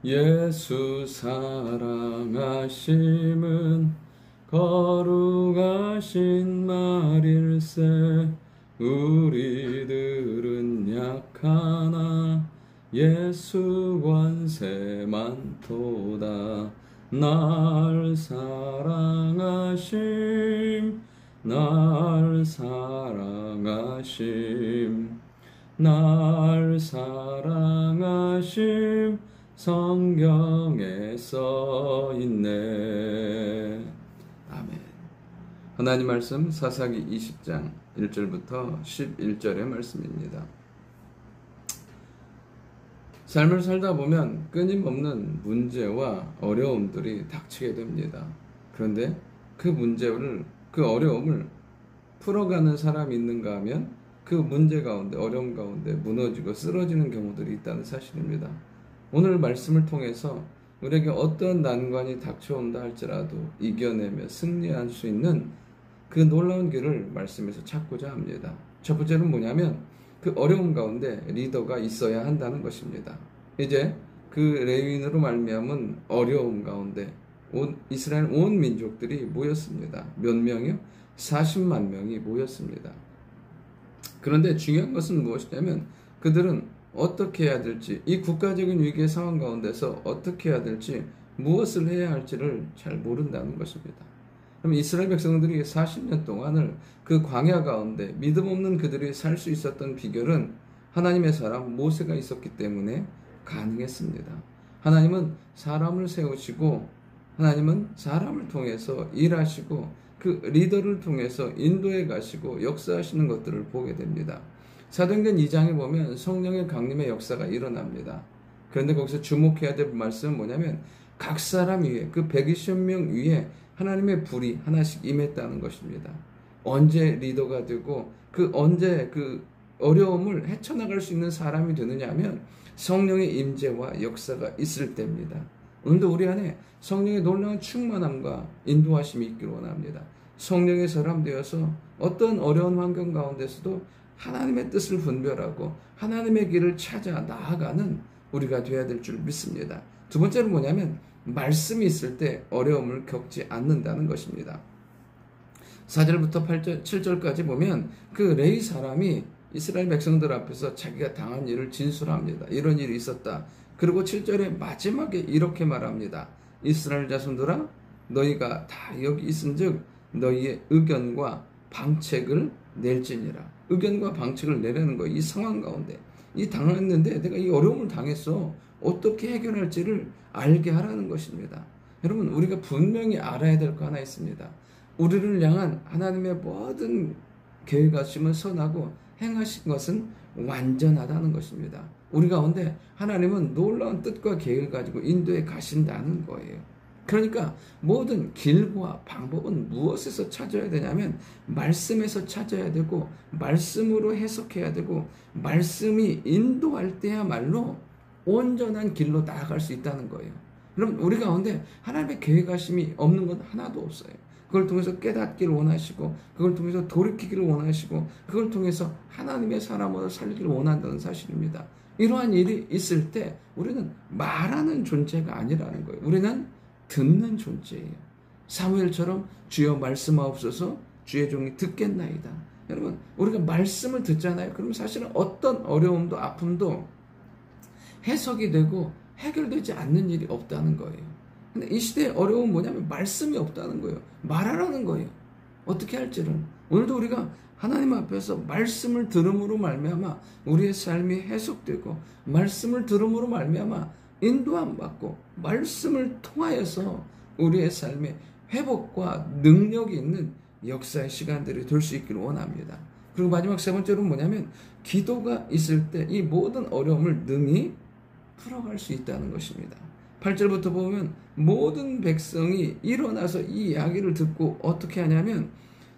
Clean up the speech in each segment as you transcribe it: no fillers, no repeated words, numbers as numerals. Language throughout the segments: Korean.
예수 사랑하심은 거룩하신 말일세. 우리들은 약하나 예수 권세 많도다. 날 사랑하심, 날 사랑하심, 날 사랑하심, 성경에 써 있네. 아멘. 하나님 말씀 사사기 20장 1절부터 11절의 말씀입니다. 삶을 살다 보면 끊임없는 문제와 어려움들이 닥치게 됩니다. 그런데 그 문제를, 그 어려움을 풀어가는 사람이 있는가 하면 그 문제 가운데, 어려움 가운데 무너지고 쓰러지는 경우들이 있다는 사실입니다. 오늘 말씀을 통해서 우리에게 어떤 난관이 닥쳐온다 할지라도 이겨내며 승리할 수 있는 그 놀라운 길을 말씀에서 찾고자 합니다. 첫 번째는 뭐냐면 그 어려움 가운데 리더가 있어야 한다는 것입니다. 이제 그 레위인으로 말미암은 어려움 가운데 이스라엘 온 민족들이 모였습니다. 몇 명이요? 40만 명이 모였습니다. 그런데 중요한 것은 무엇이냐면 그들은 어떻게 해야 될지, 이 국가적인 위기의 상황 가운데서 어떻게 해야 될지, 무엇을 해야 할지를 잘 모른다는 것입니다. 그럼 이스라엘 백성들이 40년 동안을 그 광야 가운데 믿음 없는 그들이 살 수 있었던 비결은 하나님의 사람 모세가 있었기 때문에 가능했습니다. 하나님은 사람을 세우시고 하나님은 사람을 통해서 일하시고 그 리더를 통해서 인도해 가시고 역사하시는 것들을 보게 됩니다. 사도행전 2장에 보면 성령의 강림의 역사가 일어납니다. 그런데 거기서 주목해야 될 말씀은 뭐냐면 각 사람 위에, 그 120명 위에 하나님의 불이 하나씩 임했다는 것입니다. 언제 리더가 되고 언제 그 어려움을 헤쳐나갈 수 있는 사람이 되느냐 하면 성령의 임재와 역사가 있을 때입니다. 오늘도 우리 안에 성령의 놀라운 충만함과 인도하심이 있기를 원합니다. 성령의 사람 되어서 어떤 어려운 환경 가운데서도 하나님의 뜻을 분별하고 하나님의 길을 찾아 나아가는 우리가 되어야 될 줄 믿습니다. 두 번째는 뭐냐면 말씀이 있을 때 어려움을 겪지 않는다는 것입니다. 4절부터 8절, 7절까지 보면 그 레위 사람이 이스라엘 백성들 앞에서 자기가 당한 일을 진술합니다. 이런 일이 있었다. 그리고 7절의 마지막에 이렇게 말합니다. 이스라엘 자손들아, 너희가 다 여기 있은즉 너희의 의견과 방책을 낼지니라. 의견과 방책을 내라는 거예요. 이 상황 가운데 이 당했는데 내가 이 어려움을 당했어. 어떻게 해결할지를 알게 하라는 것입니다. 여러분, 우리가 분명히 알아야 될 거 하나 있습니다. 우리를 향한 하나님의 모든 계획하심은 선하고 행하신 것은 완전하다는 것입니다. 우리 가운데 하나님은 놀라운 뜻과 계획을 가지고 인도에 가신다는 거예요. 그러니까 모든 길과 방법은 무엇에서 찾아야 되냐면 말씀에서 찾아야 되고 말씀으로 해석해야 되고 말씀이 인도할 때야말로 온전한 길로 나아갈 수 있다는 거예요. 그럼 우리 가운데 하나님의 계획하심이 없는 건 하나도 없어요. 그걸 통해서 깨닫기를 원하시고 그걸 통해서 돌이키기를 원하시고 그걸 통해서 하나님의 사람으로 살기를 원한다는 사실입니다. 이러한 일이 있을 때 우리는 말하는 존재가 아니라는 거예요. 우리는 듣는 존재예요. 사무엘처럼 주여 말씀하옵소서 주의 종이 듣겠나이다. 여러분, 우리가 말씀을 듣잖아요. 그럼 사실은 어떤 어려움도 아픔도 해석이 되고 해결되지 않는 일이 없다는 거예요. 근데 이 시대의 어려움은 뭐냐면 말씀이 없다는 거예요. 말하라는 거예요. 어떻게 할지는. 오늘도 우리가 하나님 앞에서 말씀을 들음으로 말미암아 우리의 삶이 해석되고 말씀을 들음으로 말미암아 인도함 받고 말씀을 통하여서 우리의 삶에 회복과 능력이 있는 역사의 시간들이 될 수 있기를 원합니다. 그리고 마지막 세 번째로 뭐냐면 기도가 있을 때 이 모든 어려움을 능히 풀어갈 수 있다는 것입니다. 8절부터 보면 모든 백성이 일어나서 이 이야기를 듣고 어떻게 하냐면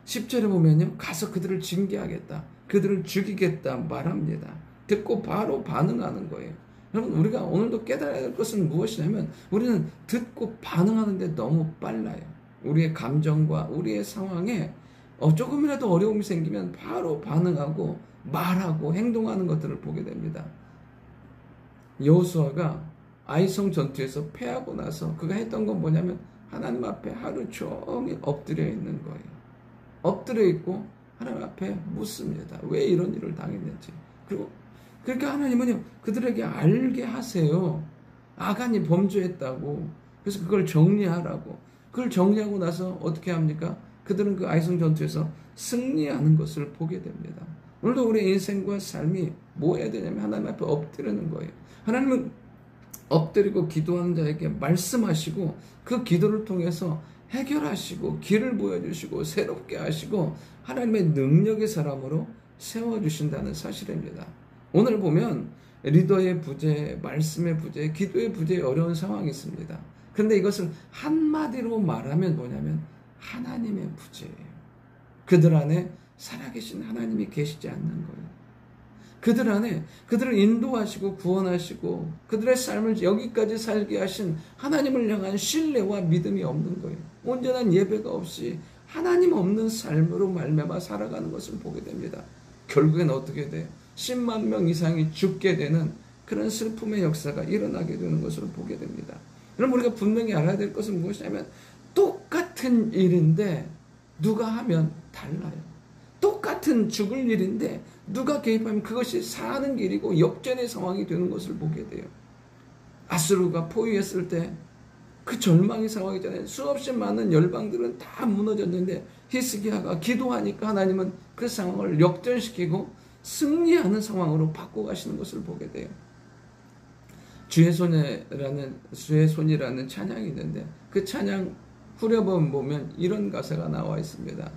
10절에 보면요, 가서 그들을 징계하겠다, 그들을 죽이겠다 말합니다. 듣고 바로 반응하는 거예요. 여러분, 우리가 오늘도 깨달아야 할 것은 무엇이냐면 우리는 듣고 반응하는데 너무 빨라요. 우리의 감정과 우리의 상황에 조금이라도 어려움이 생기면 바로 반응하고 말하고 행동하는 것들을 보게 됩니다. 여호수아가 아이성 전투에서 패하고 나서 그가 했던 건 뭐냐면 하나님 앞에 하루 종일 엎드려 있는 거예요. 엎드려 있고 하나님 앞에 묻습니다. 왜 이런 일을 당했는지. 그리고 그러니까 하나님은요, 그들에게 알게 하세요. 아간이 범죄했다고. 그래서 그걸 정리하라고. 그걸 정리하고 나서 어떻게 합니까? 그들은 그 아이성 전투에서 승리하는 것을 보게 됩니다. 오늘도 우리의 인생과 삶이 뭐 해야 되냐면 하나님 앞에 엎드리는 거예요. 하나님은 엎드리고 기도하는 자에게 말씀하시고 그 기도를 통해서 해결하시고 길을 보여주시고 새롭게 하시고 하나님의 능력의 사람으로 세워주신다는 사실입니다. 오늘 보면 리더의 부재, 말씀의 부재, 기도의 부재에 어려운 상황이 있습니다. 그런데 이것을 한마디로 말하면 뭐냐면 하나님의 부재예요. 그들 안에 살아계신 하나님이 계시지 않는 거예요. 그들 안에 그들을 인도하시고 구원하시고 그들의 삶을 여기까지 살게 하신 하나님을 향한 신뢰와 믿음이 없는 거예요. 온전한 예배가 없이 하나님 없는 삶으로 말미암아 살아가는 것을 보게 됩니다. 결국엔 어떻게 돼요? 10만 명 이상이 죽게 되는 그런 슬픔의 역사가 일어나게 되는 것을 보게 됩니다. 그럼 우리가 분명히 알아야 될 것은 무엇이냐면 똑같은 일인데 누가 하면 달라요. 똑같은 죽을 일인데 누가 개입하면 그것이 사는 길이고 역전의 상황이 되는 것을 보게 돼요. 아수르가 포위했을 때 그 절망의 상황이잖아요. 수없이 많은 열방들은 다 무너졌는데 히스기야가 기도하니까 하나님은 그 상황을 역전시키고 승리하는 상황으로 바꿔가시는 것을 보게 돼요. 주의 손이라는 찬양이 있는데 그 찬양 후렴을 보면 이런 가사가 나와 있습니다.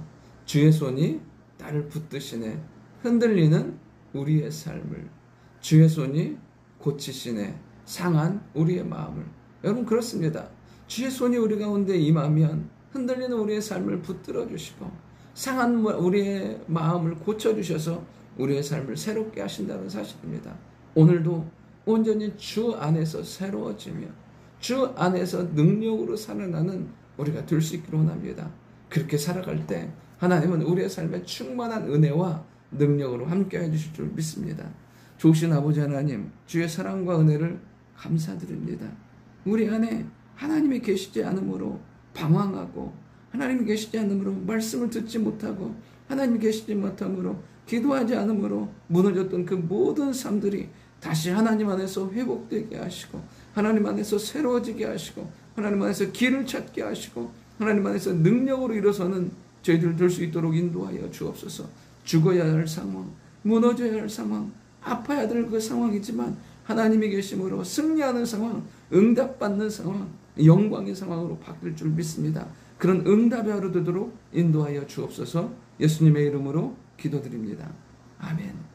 주의 손이 나를 붙드시네. 흔들리는 우리의 삶을. 주의 손이 고치시네. 상한 우리의 마음을. 여러분 그렇습니다. 주의 손이 우리 가운데 임하면 흔들리는 우리의 삶을 붙들어 주시고 상한 우리의 마음을 고쳐주셔서 우리의 삶을 새롭게 하신다는 사실입니다. 오늘도 온전히 주 안에서 새로워지며 주 안에서 능력으로 살아나는 우리가 될 수 있기를 원합니다. 그렇게 살아갈 때 하나님은 우리의 삶에 충만한 은혜와 능력으로 함께해 주실 줄 믿습니다. 좋으신 아버지 하나님, 주의 사랑과 은혜를 감사드립니다. 우리 안에 하나님이 계시지 않으므로 방황하고 하나님이 계시지 않으므로 말씀을 듣지 못하고 하나님이 계시지 못하므로 기도하지 않으므로 무너졌던 그 모든 삶들이 다시 하나님 안에서 회복되게 하시고 하나님 안에서 새로워지게 하시고 하나님 안에서 길을 찾게 하시고 하나님 안에서 능력으로 일어서는 저희들 될 수 있도록 인도하여 주옵소서. 죽어야 할 상황, 무너져야 할 상황, 아파야 될 그 상황이지만 하나님이 계심으로 승리하는 상황, 응답받는 상황, 영광의 상황으로 바뀔 줄 믿습니다. 그런 응답의 하루 되도록 인도하여 주옵소서. 예수님의 이름으로 기도드립니다. 아멘.